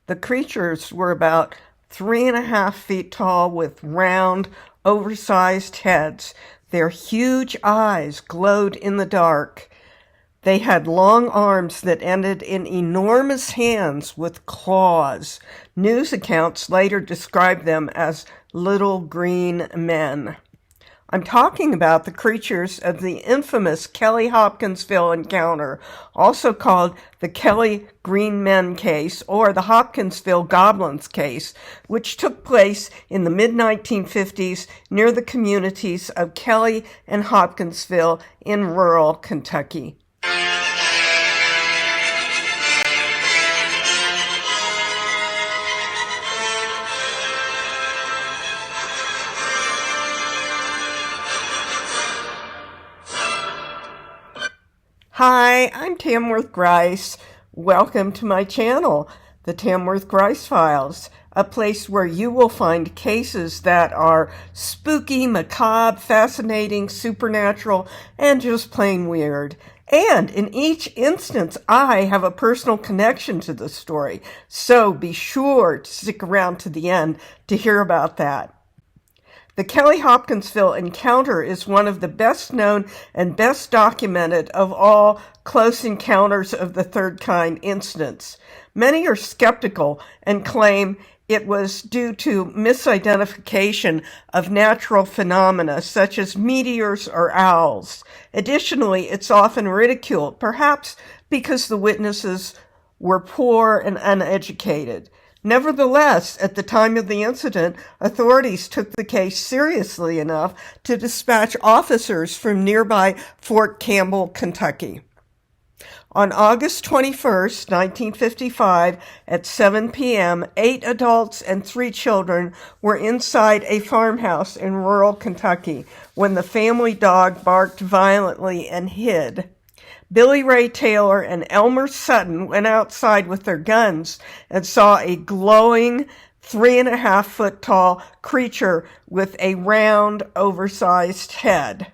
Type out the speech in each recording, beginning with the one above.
The creatures were about 3.5 feet tall with round, oversized heads. Their huge eyes glowed in the dark. They had long arms that ended in enormous hands with claws. News accounts later described them as little green men. I'm talking about the creatures of the infamous Kelly Hopkinsville Encounter, also called the Kelly Green Men case or the Hopkinsville Goblins case, which took place in the mid-1950s near the communities of Kelly and Hopkinsville in rural Kentucky. Hi, I'm Tamworth Grice. Welcome to my channel, the Tamworth Grice Files, a place where you will find cases that are spooky, macabre, fascinating, supernatural, and just plain weird. And in each instance, I have a personal connection to the story, so be sure to stick around to the end to hear about that. The Kelly Hopkinsville Encounter is one of the best known and best documented of all close encounters of the third kind incidents. Many are skeptical and claim it was due to misidentification of natural phenomena such as meteors or owls. Additionally, it's often ridiculed, perhaps because the witnesses were poor and uneducated. Nevertheless, at the time of the incident, authorities took the case seriously enough to dispatch officers from nearby Fort Campbell, Kentucky. On August 21st, 1955, at 7 p.m., 8 adults and 3 children were inside a farmhouse in rural Kentucky when the family dog barked violently and hid. Billy Ray Taylor and Elmer Sutton went outside with their guns and saw a glowing 3.5-foot tall creature with a round, oversized head.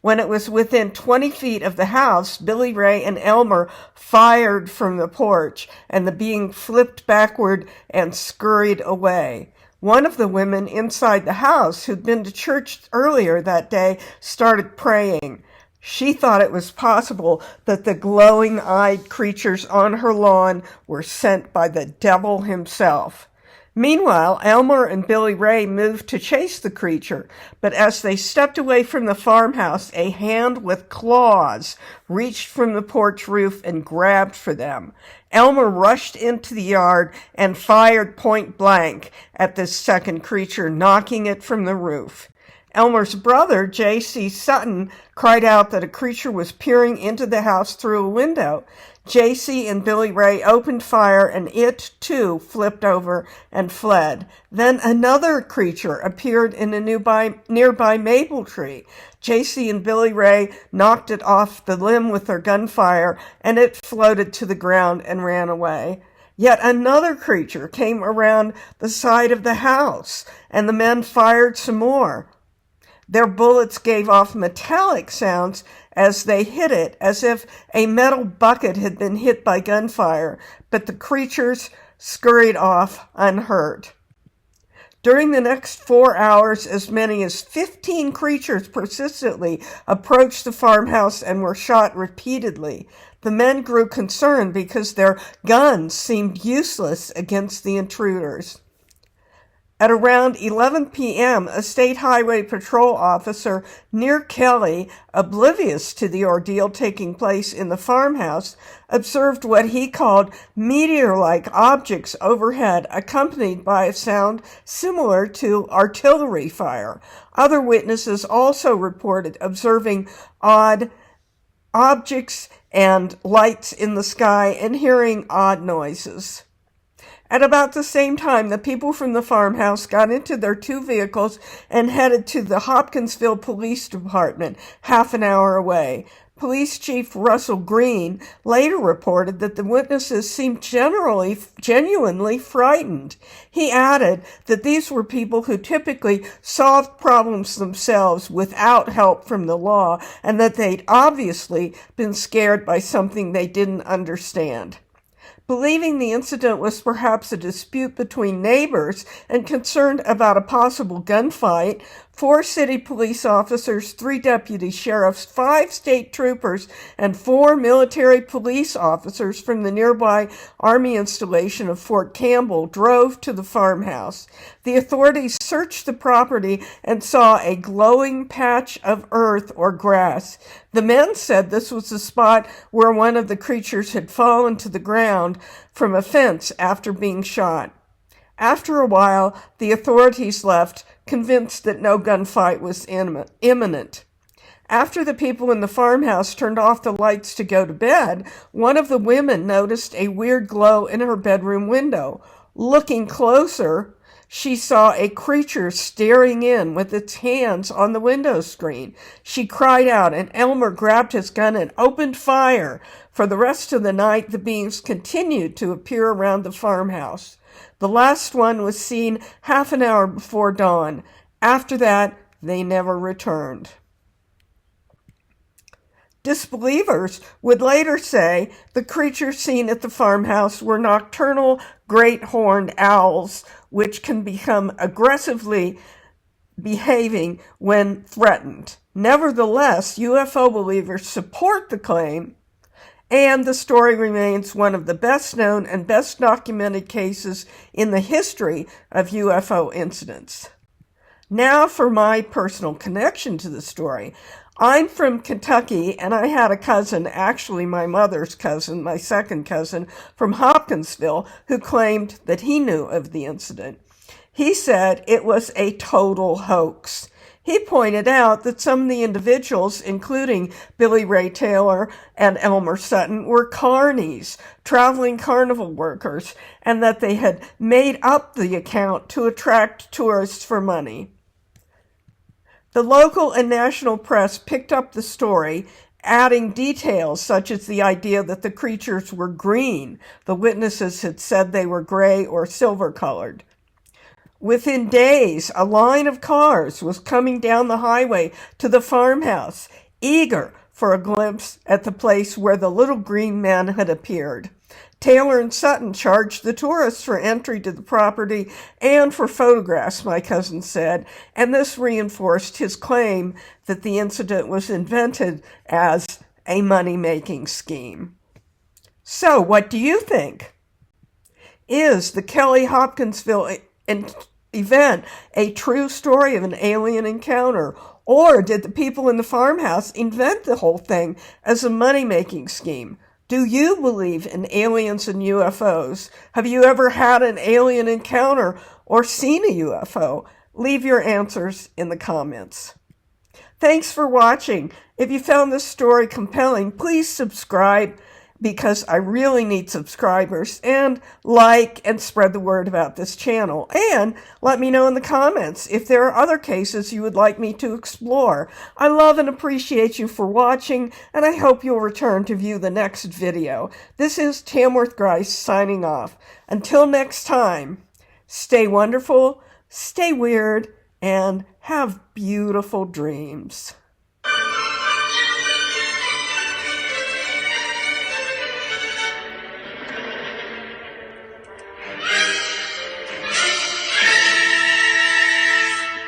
When it was within 20 feet of the house, Billy Ray and Elmer fired from the porch, and the being flipped backward and scurried away. One of the women inside the house, who'd been to church earlier that day, started praying. She thought it was possible that the glowing-eyed creatures on her lawn were sent by the devil himself. Meanwhile, Elmer and Billy Ray moved to chase the creature, but as they stepped away from the farmhouse, a hand with claws reached from the porch roof and grabbed for them. Elmer rushed into the yard and fired point blank at this second creature, knocking it from the roof. Elmer's brother, J.C. Sutton, cried out that a creature was peering into the house through a window. J.C. and Billy Ray opened fire, and it, too, flipped over and fled. Then another creature appeared in a nearby maple tree. J.C. and Billy Ray knocked it off the limb with their gunfire, and it floated to the ground and ran away. Yet another creature came around the side of the house, and the men fired some more. Their bullets gave off metallic sounds as they hit it, as if a metal bucket had been hit by gunfire, but the creatures scurried off unhurt. During the next 4 hours, as many as 15 creatures persistently approached the farmhouse and were shot repeatedly. The men grew concerned because their guns seemed useless against the intruders. At around 11 p.m., a state highway patrol officer near Kelly, oblivious to the ordeal taking place in the farmhouse, observed what he called meteor-like objects overhead, accompanied by a sound similar to artillery fire. Other witnesses also reported observing odd objects and lights in the sky and hearing odd noises. At about the same time, the people from the farmhouse got into their 2 vehicles and headed to the Hopkinsville Police Department, half an hour away. Police Chief Russell Green later reported that the witnesses seemed genuinely frightened. He added that these were people who typically solved problems themselves without help from the law, and that they'd obviously been scared by something they didn't understand. Believing the incident was perhaps a dispute between neighbors and concerned about a possible gunfight, 4 city police officers, 3 deputy sheriffs, 5 state troopers, and 4 military police officers from the nearby Army installation of Fort Campbell drove to the farmhouse. The authorities searched the property and saw a glowing patch of earth or grass. The men said this was the spot where one of the creatures had fallen to the ground from a fence after being shot. After a while, the authorities left, convinced that no gunfight was imminent. After the people in the farmhouse turned off the lights to go to bed, one of the women noticed a weird glow in her bedroom window. Looking closer, she saw a creature staring in with its hands on the window screen. She cried out, and Elmer grabbed his gun and opened fire. For the rest of the night, the beings continued to appear around the farmhouse. The last one was seen half an hour before dawn. After that, they never returned. Disbelievers would later say the creatures seen at the farmhouse were nocturnal great horned owls, which can become aggressively behaving when threatened. Nevertheless, UFO believers support the claim, and the story remains one of the best known and best documented cases in the history of UFO incidents. Now for my personal connection to the story. I'm from Kentucky, and I had a cousin, actually my mother's cousin, my second cousin, from Hopkinsville, who claimed that he knew of the incident. He said it was a total hoax. He pointed out that some of the individuals, including Billy Ray Taylor and Elmer Sutton, were carnies, traveling carnival workers, and that they had made up the account to attract tourists for money. The local and national press picked up the story, adding details such as the idea that the creatures were green. The witnesses had said they were gray or silver-colored. Within days, a line of cars was coming down the highway to the farmhouse, eager for a glimpse at the place where the little green men had appeared. Taylor and Sutton charged the tourists for entry to the property and for photographs, my cousin said, and this reinforced his claim that the incident was invented as a money-making scheme. So, what do you think? Is the Kelly Hopkinsville event a true story of an alien encounter, or did the people in the farmhouse invent the whole thing as a money-making scheme? Do you believe in aliens and UFOs? Have you ever had an alien encounter or seen a UFO? Leave your answers in the comments. Thanks for watching. If you found this story compelling, please subscribe, because I really need subscribers, and like and spread the word about this channel. And let me know in the comments if there are other cases you would like me to explore. I love and appreciate you for watching, and I hope you'll return to view the next video. This is Tamworth Grice signing off. Until next time, stay wonderful, stay weird, and have beautiful dreams.